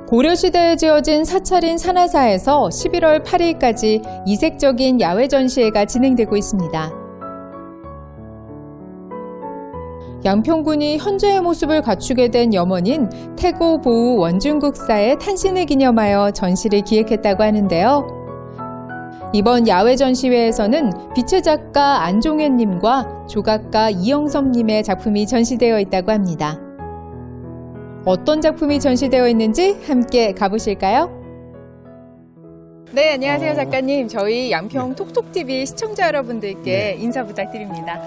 고려시대에 지어진 사찰인 산하사에서 11월 8일까지 이색적인 야외 전시회가 진행되고 있습니다. 양평군이 현재의 모습을 갖추게 된 염원인 태고 보우 원중국사의 탄신을 기념하여 전시를 기획했다고 하는데요. 이번 야외 전시회에서는 빛의 작가 안종현님과 조각가 이영섭님의 작품이 전시되어 있다고 합니다. 어떤 작품이 전시되어 있는지 함께 가보실까요? 네, 안녕하세요 작가님. 저희 양평 톡톡TV 시청자 여러분들께 인사 부탁드립니다.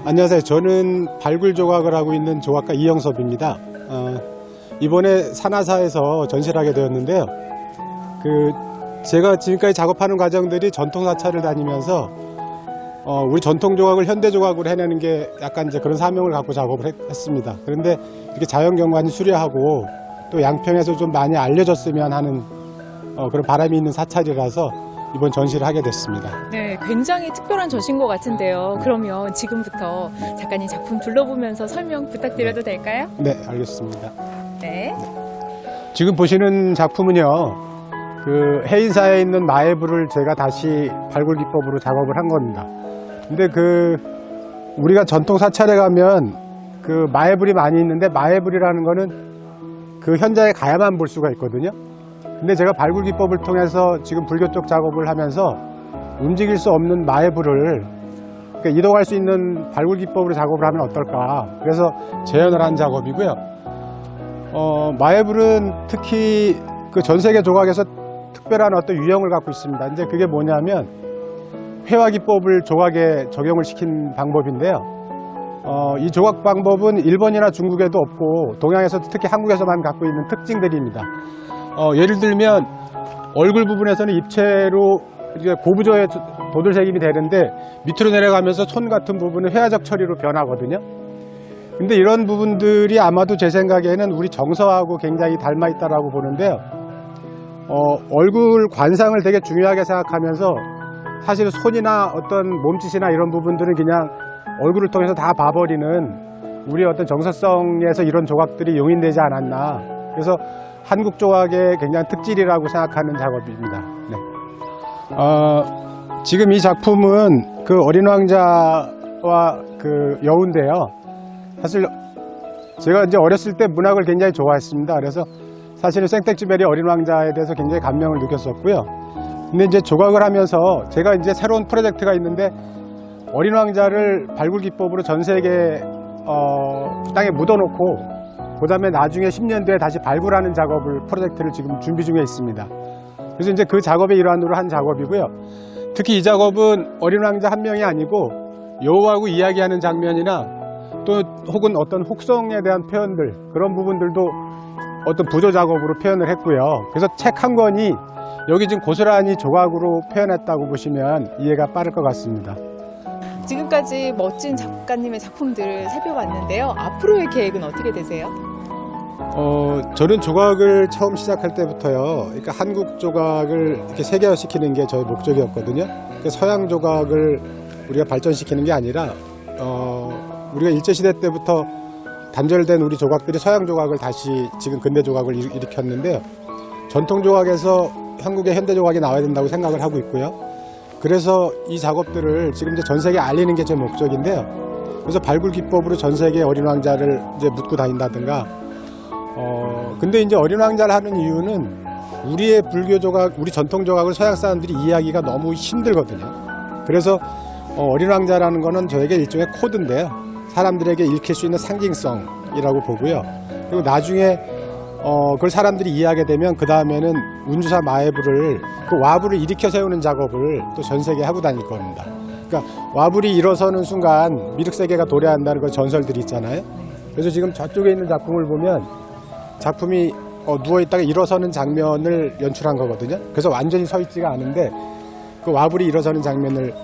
안녕하세요. 저는 발굴 조각을 하고 있는 조각가 이영섭입니다. 이번에 산하사에서 전시를 하게 되었는데요. 제가 지금까지 작업하는 과정들이 전통 사찰을 다니면서 우리 전통 조각을 현대 조각으로 해내는 게 약간 이제 그런 사명을 갖고 작업을 했습니다. 그런데 이렇게 자연경관이 수려하고 또 양평에서 좀 많이 알려졌으면 하는 그런 바람이 있는 사찰이라서 이번 전시를 하게 됐습니다. 네, 굉장히 특별한 전시인 것 같은데요. 그러면 지금부터 작가님 작품 둘러보면서 설명 부탁드려도 될까요? 네, 알겠습니다. 네. 지금 보시는 작품은요, 해인사에 있는 마애불을 제가 다시 발굴 기법으로 작업을 한 겁니다. 근데 우리가 전통 사찰에 가면 마애불이 많이 있는데 마애불이라는 거는 현장에 가야만 볼 수가 있거든요. 근데 제가 발굴 기법을 통해서 지금 불교 쪽 작업을 하면서 움직일 수 없는 마애불을 이동할 수 있는 발굴 기법으로 작업을 하면 어떨까. 그래서 재현을 한 작업이고요. 마애불은 특히 전 세계 조각에서 특별한 어떤 유형을 갖고 있습니다. 이제 그게 뭐냐면 회화 기법을 조각에 적용을 시킨 방법인데요. 이 조각 방법은 일본이나 중국에도 없고 동양에서도 특히 한국에서만 갖고 있는 특징들입니다. 예를 들면 얼굴 부분에서는 입체로 고부조의 도들새김이 되는데 밑으로 내려가면서 손 같은 부분은 회화적 처리로 변하거든요. 근데 이런 부분들이 아마도 제 생각에는 우리 정서하고 굉장히 닮아 있다라고 보는데요. 얼굴 관상을 되게 중요하게 생각하면서 사실 손이나 어떤 몸짓이나 이런 부분들은 그냥 얼굴을 통해서 다 봐버리는 우리 어떤 정서성에서 이런 조각들이 용인되지 않았나. 그래서 한국 조각의 굉장히 특질이라고 생각하는 작업입니다. 네. 지금 이 작품은 어린 왕자와 여우인데요. 사실 제가 이제 어렸을 때 문학을 굉장히 좋아했습니다. 그래서 사실은 생텍쥐베리 어린 왕자에 대해서 굉장히 감명을 느꼈었고요. 근데 이제 조각을 하면서 제가 이제 새로운 프로젝트가 있는데 어린 왕자를 발굴 기법으로 전 세계 땅에 묻어놓고 그 다음에 나중에 10년 뒤에 다시 발굴하는 프로젝트를 지금 준비 중에 있습니다. 그래서 이제 그 작업의 일환으로 한 작업이고요. 특히 이 작업은 어린 왕자 한 명이 아니고 여우하고 이야기하는 장면이나 또 혹은 어떤 혹성에 대한 표현들, 그런 부분들도 어떤 부조 작업으로 표현을 했고요. 그래서 책 한 권이 여기 지금 고스란히 조각으로 표현했다고 보시면 이해가 빠를 것 같습니다. 지금까지 멋진 작가님의 작품들을 살펴봤는데요. 앞으로의 계획은 어떻게 되세요? 저는 조각을 처음 시작할 때부터요. 그러니까 한국 조각을 이렇게 세계화시키는 게 저의 목적이었거든요. 그러니까 서양 조각을 우리가 발전시키는 게 아니라 우리가 일제시대 때부터 단절된 우리 조각들이 서양 조각을 다시 지금 근대 조각을 일으켰는데요. 전통 조각에서 한국의 현대 조각이 나와야 된다고 생각을 하고 있고요. 그래서 이 작업들을 지금 이제 전 세계에 알리는 게 제 목적인데요. 그래서 발굴 기법으로 전 세계 어린 왕자를 이제 묻고 다닌다든가. 근데 이제 어린 왕자를 하는 이유는 우리의 불교 조각, 우리 전통 조각을 서양 사람들이 이해하기가 너무 힘들거든요. 그래서 어린 왕자라는 거는 저에게 일종의 코드인데요. 사람들에게 읽힐 수 있는 상징성이라고 보고요. 그리고 나중에 그걸 사람들이 이해하게 되면 그 다음에는 운주사 마애불을 와불을 일으켜 세우는 작업을 또 전 세계에 하고 다닐 겁니다. 그러니까 와불이 일어서는 순간 미륵세계가 도래한다는 그 전설들이 있잖아요. 그래서 지금 저쪽에 있는 작품을 보면 작품이 누워있다가 일어서는 장면을 연출한 거거든요. 그래서 완전히 서 있지가 않은데 와불이 일어서는 장면을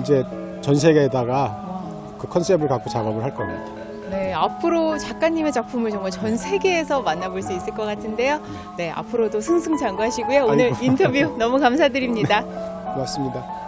이제 전 세계에다가 컨셉을 갖고 작업을 할 겁니다. 네, 앞으로 작가님의 작품을 정말 전 세계에서 만나볼 수 있을 것 같은데요. 네, 앞으로도 승승장구하시고요. 오늘 인터뷰 너무 감사드립니다. 고맙습니다.